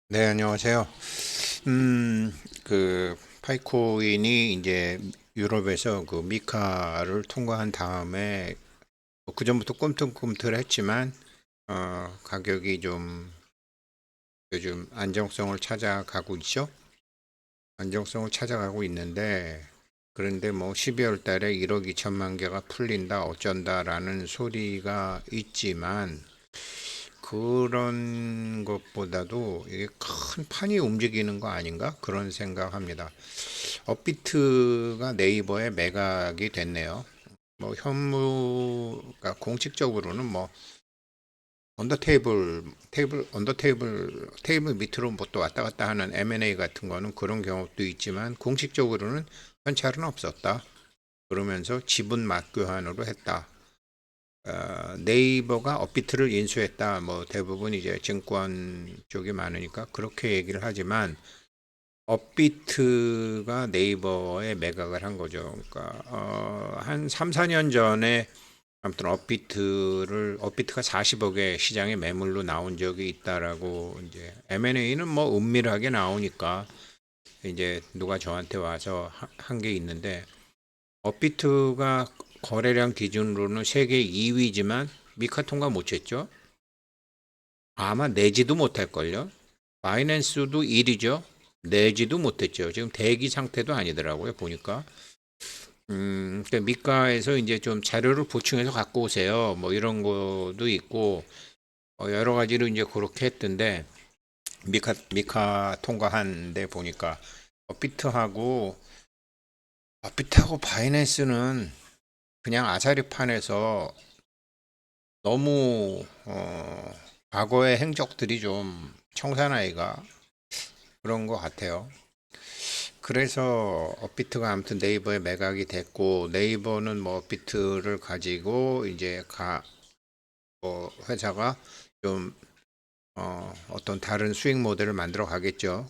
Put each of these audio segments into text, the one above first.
네, 안녕하세요. 파이코인이 이제 유럽에서 그 미카를 통과한 다음에 뭐 그전부터 꿈틀꿈틀했지만 가격이 좀 요즘 안정성을 찾아가고 있죠. 안정성을 찾아가고 있는데 그런데 뭐 12월 달에 1억 2천만 개가 풀린다 어쩐다라는 소리가 있지만 그런 것보다도 이게 큰 판이 움직이는 거 아닌가 그런 생각합니다. 업비트가 네이버에 매각이 됐네요. 뭐 현무가 공식적으로는 뭐 테이블 밑으로 뭐 또 왔다 갔다 하는 M&A 같은 거는 그런 경우도 있지만 공식적으로는 현찰은 없었다. 그러면서 지분 맞교환으로 했다. 네이버가 업비트를 인수했다. 뭐 대부분 이제 증권 쪽이 많으니까 그렇게 얘기를 하지만 업비트가 네이버에 매각을 한 거죠. 그러니까 한 3, 4년 전에 아무튼 업비트가 40억의 시장에 매물로 나온 적이 있다라고 이제 M&A는 뭐 은밀하게 나오니까 이제 누가 저한테 와서 한 게 있는데 업비트가 거래량 기준으로는 세계 2위지만 미카 통과 못했죠. 아마 내지도 못할걸요. 바이낸스도 1위죠. 내지도 못했죠. 지금 대기 상태도 아니더라고요. 보니까. 그러니까 미카에서 이제 좀 자료를 보충해서 갖고 오세요. 뭐 이런 것도 있고 여러 가지로 이제 그렇게 했던데 미카 통과한 데 보니까 업비트하고 업비트하고 바이낸스는 그냥 아사리판에서 너무 과거의 행적들이 좀 청산하기가 그런 것 같아요. 그래서 업비트가 아무튼 네이버에 매각이 됐고 네이버는 뭐 업비트를 가지고 이제 뭐 회사가 좀 어떤 다른 수익 모델을 만들어 가겠죠.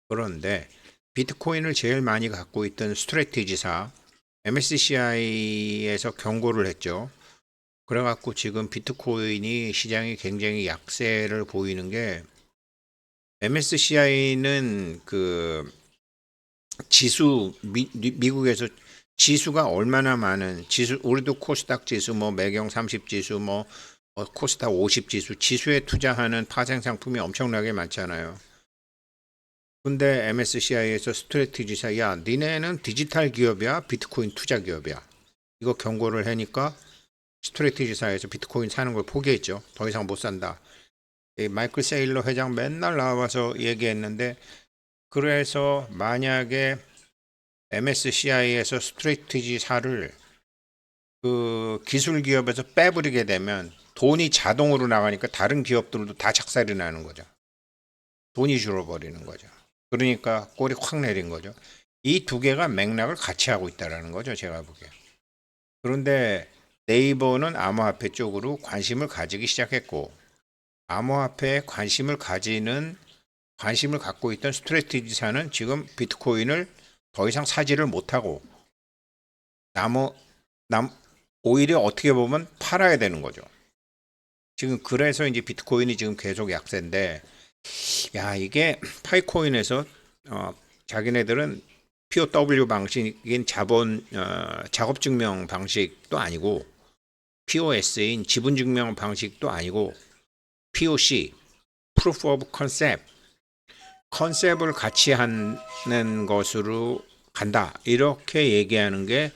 그런데 비트코인을 제일 많이 갖고 있던 스트래티지사 MSCI에서 경고를 했죠. 그래갖고 지금 비트코인이 시장이 굉장히 약세를 보이는 게 MSCI는 그 지수 미국에서 지수가 얼마나 많은 지수 우리도 코스닥 지수 뭐 매경 30 지수 뭐 코스닥 50 지수에 투자하는 파생 상품이 엄청나게 많잖아요. 근데 MSCI에서 스트래티지사 야 니네는 디지털 기업이야 비트코인 투자 기업이야 이거 경고를 하니까 스트래티지사에서 비트코인 사는 걸 포기했죠. 더 이상 못 산다. 마이클 세일러 회장 맨날 나와서 얘기했는데 그래서 만약에 MSCI에서 스트래티지사를 그 기술 기업에서 빼버리게 되면 돈이 자동으로 나가니까 다른 기업들도 다 착살이 나는 거죠. 돈이 줄어버리는 거죠. 그러니까 꼴이 확 내린 거죠. 이 두 개가 맥락을 같이 하고 있다라는 거죠. 제가 보기에. 그런데 네이버는 암호화폐 쪽으로 관심을 가지기 시작했고 암호화폐에 관심을 갖고 있던 스트래티지사는 지금 비트코인을 더 이상 사지를 못하고 나머 남 오히려 어떻게 보면 팔아야 되는 거죠. 지금 그래서 이제 비트코인이 지금 계속 약세인데 야 이게 파이코인에서 어, 자기네들은 POW 방식인 작업 증명 방식도 아니고 POS인 지분 증명 방식도 아니고 POC Proof of Concept 컨셉을 같이 하는 것으로 간다. 이렇게 얘기하는 게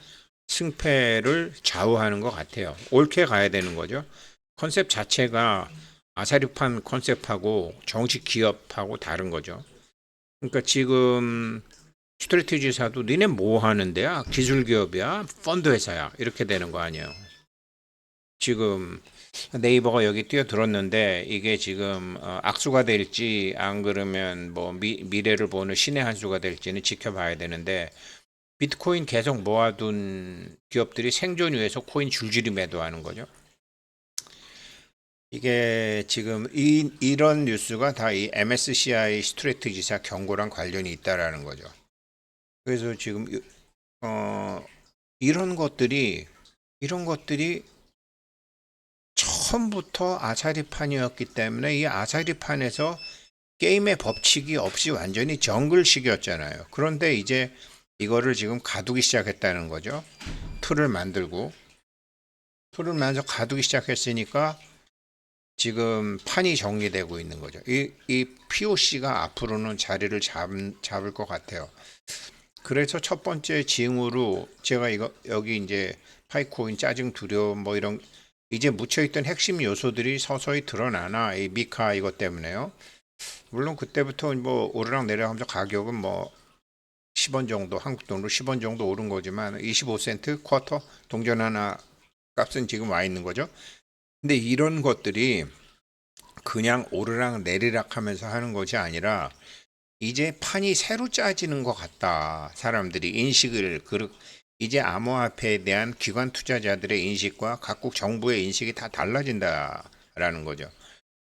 승패를 좌우하는 것 같아요. 옳게 가야 되는 거죠. 컨셉 자체가 아사리판 컨셉하고 정식 기업하고 다른 거죠. 그러니까 지금 스트레티지사도 니네 뭐 하는 데야? 기술 기업이야? 펀드 회사야? 이렇게 되는 거 아니에요. 지금 네이버가 여기 뛰어들었는데 이게 지금 악수가 될지 안 그러면 뭐 미래를 보는 신의 한 수가 될지는 지켜봐야 되는데 비트코인 계속 모아둔 기업들이 생존 위해서 코인 줄줄이 매도하는 거죠. 이게 지금 이런 뉴스가 다 이 MSCI 스트래티지사 경고랑 관련이 있다라는 거죠. 그래서 지금 이런 것들이 처음부터 아사리판이었기 때문에 이 아사리판에서 게임의 법칙이 없이 완전히 정글식이었잖아요. 그런데 이제 이거를 지금 가두기 시작했다는 거죠. 틀을 만들고 가두기 시작했으니까 지금 판이 정리되고 있는 거죠. 이 POC가 앞으로는 자리를 잡을 것 같아요. 그래서 첫 번째 징후로 제가 이거 여기 이제 파이코인, 짜증, 두려움 뭐 이런 이제 묻혀있던 핵심 요소들이 서서히 드러나나 이 미카 이것 때문에요. 물론 그때부터 뭐 오르락 내리락하면서 가격은 뭐 10원 정도, 한국 돈으로 10원 정도 오른 거지만 25센트 쿼터 동전 하나 값은 지금 와 있는 거죠. 근데 이런 것들이 그냥 오르락 내리락 하면서 하는 것이 아니라 이제 판이 새로 짜지는 것 같다. 사람들이 인식을 이제 암호화폐에 대한 기관 투자자들의 인식과 각국 정부의 인식이 다 달라진다라는 거죠.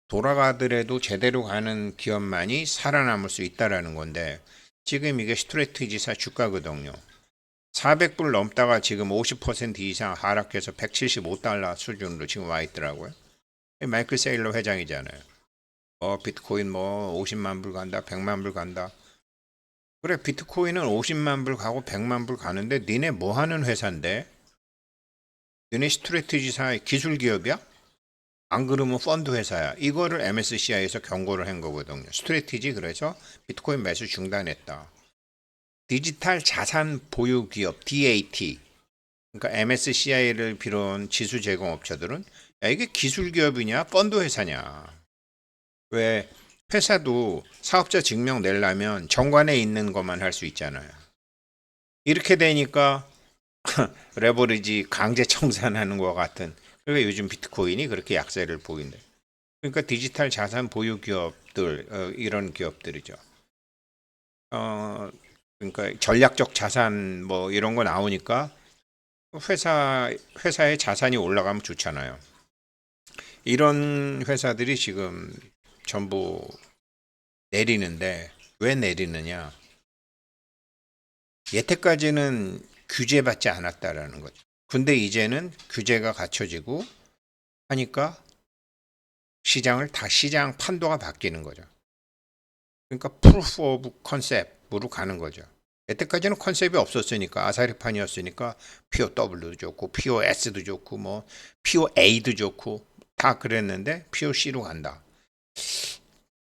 돌아가더라도 제대로 가는 기업만이 살아남을 수 있다라는 건데 지금 이게 스트레티지사 주가거든요. 400불 넘다가 지금 50% 이상 하락해서 175달러 수준으로 지금 와 있더라고요. 마이클 세일러 회장이잖아요. 비트코인 뭐 50만 불 간다, 100만 불 간다. 그래, 비트코인은 50만 불 가고 100만 불 가는데 니네 뭐 하는 회사인데? 니네 스트레티지사 기술 기업이야? 안 그러면 펀드 회사야. 이거를 MSCI에서 경고를 한 거거든요. 스트레티지 그래서 비트코인 매수 중단했다. 디지털 자산 보유 기업 DAT. 그러니까 MSCI를 비롯한 지수 제공 업체들은 야, 이게 기술 기업이냐 펀드 회사냐. 왜 회사도 사업자 증명 내려면 정관에 있는 것만 할 수 있잖아요. 이렇게 되니까 레버리지 강제 청산하는 것 같은. 그러니까 요즘 비트코인이 그렇게 약세를 보인대. 그러니까 디지털 자산 보유 기업들 이런 기업들이죠. 그러니까 전략적 자산 뭐 이런 거 나오니까 회사의 자산이 올라가면 좋잖아요. 이런 회사들이 지금 전부 내리는데 왜 내리느냐? 여태까지는 규제받지 않았다라는 거죠. 근데 이제는 규제가 갖춰지고 하니까 시장 판도가 바뀌는 거죠. 그러니까 프루프 오브 컨셉으로 가는 거죠. 여태까지는 컨셉이 없었으니까 아사리판이었으니까 POW도 좋고 POS도 좋고 뭐 POA도 좋고 다 그랬는데 POC로 간다.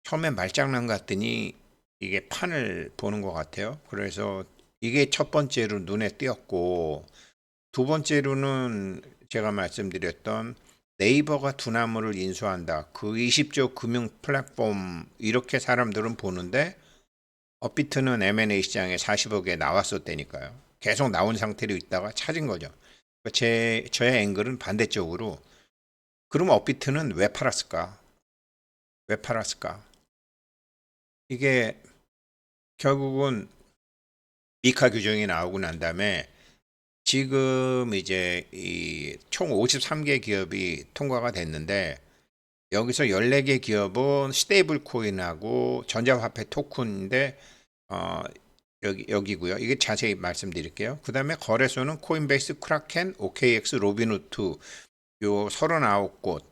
처음에 말장난 같더니 이게 판을 보는 것 같아요. 그래서 이게 첫 번째로 눈에 띄었고 두 번째로는 제가 말씀드렸던 네이버가 두나무를 인수한다. 그 20조 금융 플랫폼 이렇게 사람들은 보는데 업비트는 M&A 시장에 40억에 나왔었다니까요. 계속 나온 상태로 있다가 찾은 거죠. 저의 앵글은 반대쪽으로 그럼 업비트는 왜 팔았을까? 왜 팔았을까? 이게 결국은 미카 규정이 나오고 난 다음에 지금 이제 이 총 53개 기업이 통과가 됐는데 여기서 14개 기업은 스테이블 코인하고 전자화폐 토큰인데 여기고요. 이게 자세히 말씀드릴게요. 그다음에 거래소는 코인베이스, 크라켄, OKX, 로빈후드 요 39곳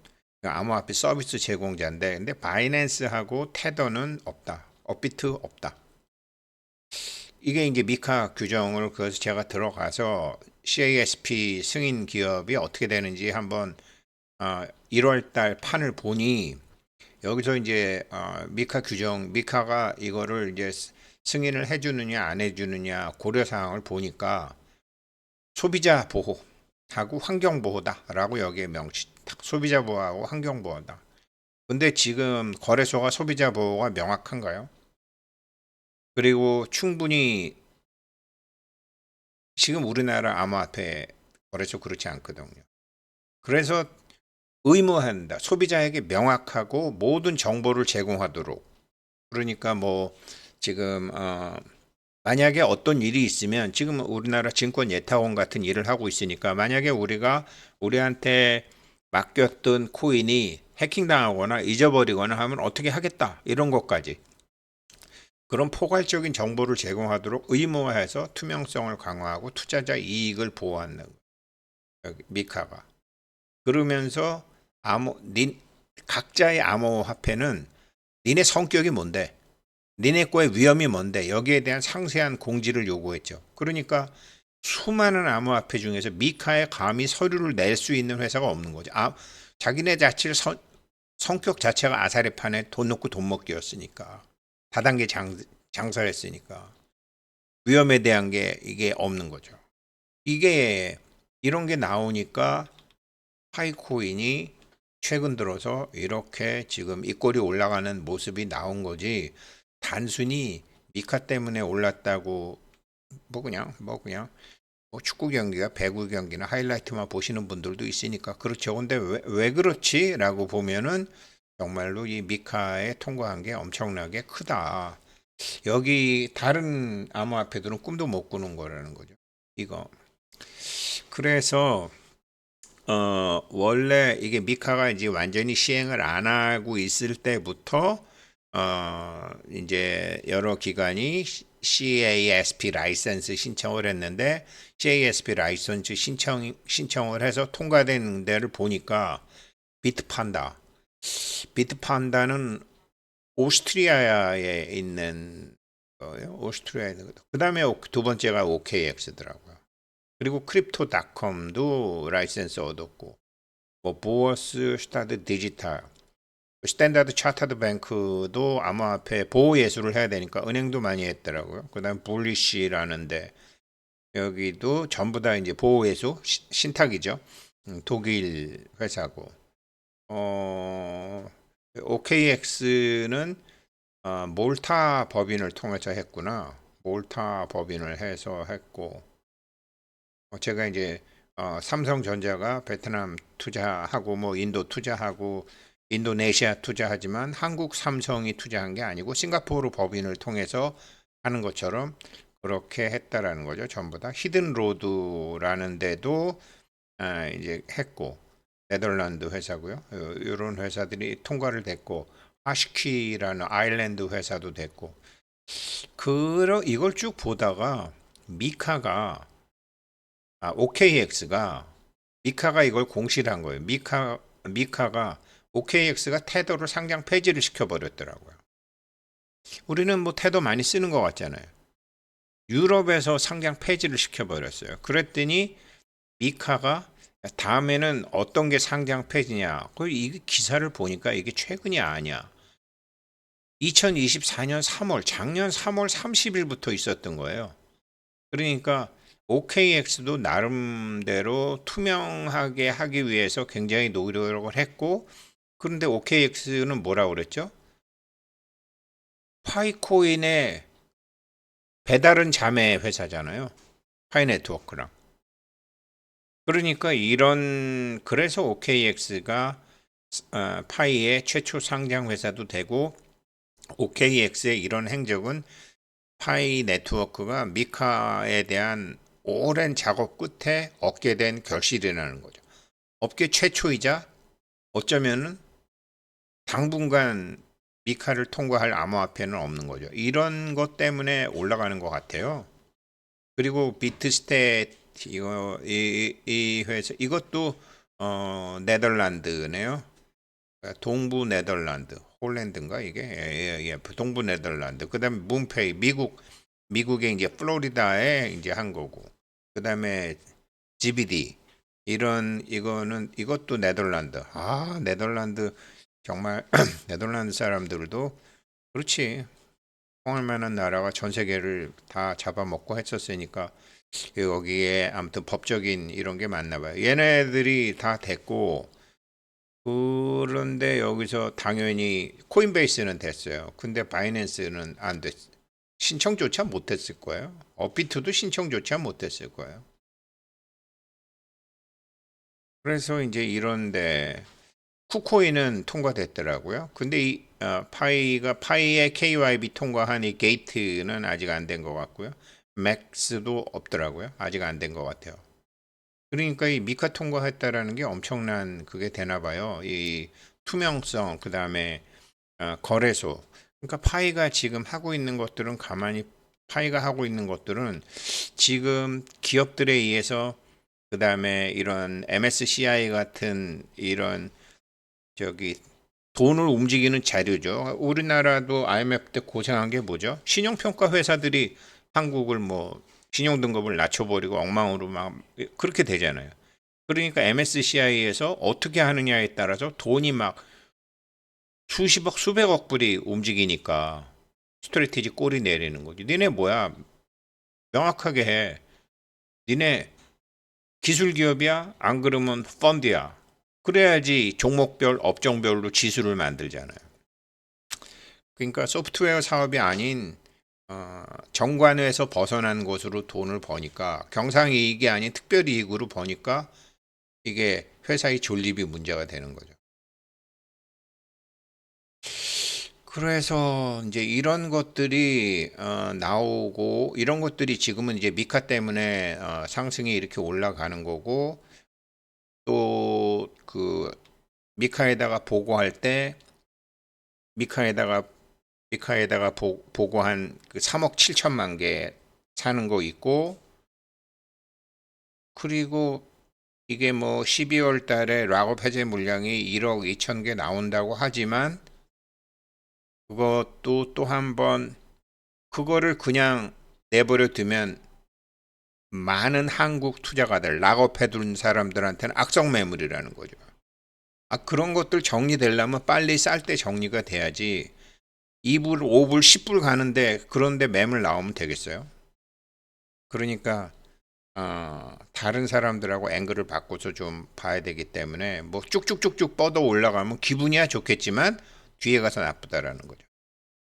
암호화폐 서비스 제공자인데 근데 바이낸스하고 테더는 없다. 업비트 없다. 이게 이제 미카 규정을 그래서 제가 들어가서 CASP 승인 기업이 어떻게 되는지 한번 1월 달 판을 보니 여기서 이제 미카 규정 미카가 이거를 이제 승인을 해주느냐 안 해주느냐 고려 사항을 보니까 소비자 보호하고 환경 보호다라고 여기에 명시 소비자 보호하고 환경 보호다. 근데 지금 거래소가 소비자 보호가 명확한가요? 그리고 충분히 지금 우리나라 암호화폐 거래소 그렇지 않거든요. 그래서 의무한다. 소비자에게 명확하고 모든 정보를 제공하도록. 그러니까 뭐 지금 만약에 어떤 일이 있으면 지금 우리나라 증권 예탁원 같은 일을 하고 있으니까 만약에 우리한테 맡겼던 코인이 해킹당하거나 잊어버리거나 하면 어떻게 하겠다. 이런 것까지. 그런 포괄적인 정보를 제공하도록 의무화해서 투명성을 강화하고 투자자 이익을 보호하는 미카가. 그러면서 각자의 암호화폐는 니네 성격이 뭔데? 니네 거의 위험이 뭔데? 여기에 대한 상세한 공지를 요구했죠. 그러니까 수많은 암호화폐 중에서 미카에 감히 서류를 낼 수 있는 회사가 없는 거죠. 자기네 자체를 성격 자체가 아사리판에 돈 넣고 돈 먹기였으니까. 다단계 장사를 했으니까. 위험에 대한 게 이게 없는 거죠. 이게 이런 게 나오니까 파이코인이 최근 들어서 이렇게 지금 입꼬리 올라가는 모습이 나온 거지, 단순히 미카 때문에 올랐다고 뭐 축구 경기가 배구 경기나 하이라이트만 보시는 분들도 있으니까 그렇죠. 근데 왜 그렇지? 라고 보면은 정말로 이 미카에 통과한 게 엄청나게 크다. 여기 다른 암호화폐들은 꿈도 못 꾸는 거라는 거죠. 이거. 그래서 원래 이게 미카가 이제 완전히 시행을 안 하고 있을 때부터 이제 여러 기관이 CASP 라이선스 신청을 했는데, CASP 라이선스 신청을 해서 통과된 데를 보니까 비트판다. 비트판다는 오스트리아에 있는 거예요. 오스트리아에 있는 거. 그다음에 두 번째가 OKX더라고요. 그리고 크립토닷컴도 라이센스 얻었고, 뭐 보어스 슈타드 디지털, 스탠다드 차타드 뱅크도 암호화폐 보호 예술을 해야 되니까 은행도 많이 했더라고요. 그다음 불리시라는데 여기도 전부 다 이제 보호 예수 신탁이죠. 독일 회사고. OKX는 몰타 법인을 통해서 했구나. 몰타 법인을 해서 했고, 제가 이제 삼성전자가 베트남 투자하고 뭐 인도 투자하고 인도네시아 투자하지만 한국 삼성이 투자한 게 아니고 싱가포르 법인을 통해서 하는 것처럼 그렇게 했다라는 거죠. 전부 다 히든 로드라는 데도 이제 했고, 네덜란드 회사고요. 이런 회사들이 통과를 됐고, 아시키라는 아일랜드 회사도 됐고, 이걸 쭉 보다가 미카가 OKX가 미카가 이걸 공시를 한 거예요. 미카가 OKX가 테더를 상장 폐지를 시켜버렸더라고요. 우리는 뭐 테더 많이 쓰는 것 같잖아요. 유럽에서 상장 폐지를 시켜버렸어요. 그랬더니 미카가 다음에는 어떤 게 상장 폐지냐? 이 기사를 보니까 이게 최근이 아니야. 2024년 3월, 작년 3월 30일부터 있었던 거예요. 그러니까 OKX도 나름대로 투명하게 하기 위해서 굉장히 노력을 했고, 그런데 OKX는 뭐라고 그랬죠? 파이코인의 배달은 자매 회사잖아요. 파이네트워크랑. 그러니까 그래서 OKX가 파이의 최초 상장 회사도 되고, OKX의 이런 행적은 파이 네트워크가 미카에 대한 오랜 작업 끝에 얻게 된 결실이라는 거죠. 업계 최초이자 어쩌면은 당분간 미카를 통과할 암호화폐는 없는 거죠. 이런 것 때문에 올라가는 것 같아요. 그리고 비트스탯 이 회사 이것도 네덜란드네요. 동부 네덜란드, 홀랜드인가 이게? 예, 동부 네덜란드. 그다음에 문페이 미국의 이제 플로리다에 이제 한 거고. 그다음에 GBD 이것도 네덜란드. 네덜란드 정말 네덜란드 사람들도 그렇지. 통할 만한 나라가 전 세계를 다 잡아먹고 했었으니까 여기에 아무튼 법적인 이런 게 많나 봐요. 얘네들이 다 됐고, 그런데 여기서 당연히 코인베이스는 됐어요. 근데 바이낸스는 안 됐. 신청조차 못했을 거예요. 업비트도 신청조차 못했을 거예요. 그래서 이제 이런데 쿠코인은 통과됐더라고요. 근데 파이의 KYB 통과한 이 게이트는 아직 안 된 것 같고요. 맥스도 없더라고요. 아직 안 된 것 같아요. 그러니까 이 미카 통과했다라는 게 엄청난 그게 되나 봐요. 이 투명성, 그 다음에 거래소. 그러니까 파이가 하고 있는 것들은 지금 기업들에 의해서, 그 다음에 이런 MSCI 같은 이런 저기 돈을 움직이는 자료죠. 우리나라도 IMF 때 고생한 게 뭐죠? 신용평가 회사들이 한국을 뭐 신용등급을 낮춰버리고 엉망으로 막 그렇게 되잖아요. 그러니까 MSCI에서 어떻게 하느냐에 따라서 돈이 막 수십억, 수백억 불이 움직이니까 스트레티지 꼬리 내리는 거지. 니네 뭐야? 명확하게 해. 니네 기술 기업이야? 안 그러면 펀드야. 그래야지 종목별, 업종별로 지수를 만들잖아요. 그러니까 소프트웨어 사업이 아닌 정관에서 벗어난 곳으로 돈을 버니까 경상이익이 아닌 특별이익으로 버니까 이게 회사의 존립이 문제가 되는 거죠. 그래서 이제 이런 것들이 나오고 이런 것들이 지금은 이제 미카 때문에 상승이 이렇게 올라가는 거고 또 그 미카에다가 보고할 때 미카에다가 미카에다가 보고한 그 3억 7천만 개 사는 거 있고 그리고 이게 뭐 12월 달에 락업 해제 물량이 1억 2천 개 나온다고 하지만 그것도 또 한 번 그거를 그냥 내버려 두면 많은 한국 투자가들 락업 해둔 사람들한테는 악성 매물이라는 거죠. 그런 것들 정리되려면 빨리 쌀 때 정리가 돼야지 2불, 5불, 10불 가는데 그런데 매물 나오면 되겠어요? 그러니까 다른 사람들하고 앵글을 바꿔서 좀 봐야 되기 때문에 뭐 쭉쭉쭉쭉 뻗어 올라가면 기분이야 좋겠지만 뒤에 가서 나쁘다라는 거죠.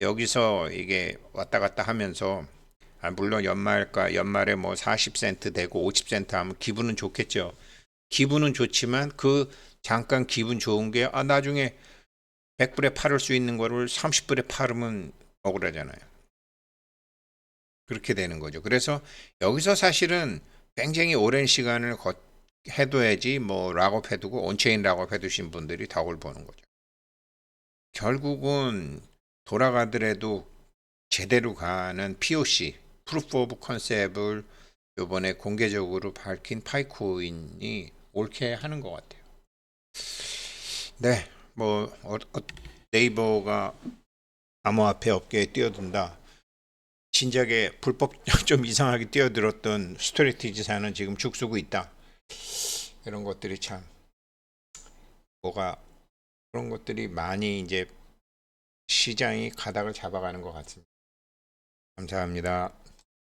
여기서 이게 왔다 갔다 하면서 물론 연말에 뭐 40센트 되고 50센트 하면 기분은 좋겠죠. 기분은 좋지만 그 잠깐 기분 좋은 게 나중에 100불에 팔을 수 있는 거를 30불에 팔으면 억울하잖아요. 그렇게 되는 거죠. 그래서 여기서 사실은 굉장히 오랜 시간을 해둬야지 뭐 락업 해두고 온체인 락업 해두신 분들이 덕을 보는 거죠. 결국은 돌아가더라도 제대로 가는 POC, 프루프 오브 컨셉을 이번에 공개적으로 밝힌 파이코인이 옳게 하는 것 같아요. 네, 뭐 네이버가 암호화폐 업계에 뛰어든다. 진작에 불법 좀 이상하게 뛰어들었던 스트레티지사는 지금 죽쓰고 있다. 이런 것들이 참 뭐가 그런 것들이 많이 이제 시장이 가닥을 잡아가는 것 같습니다. 감사합니다.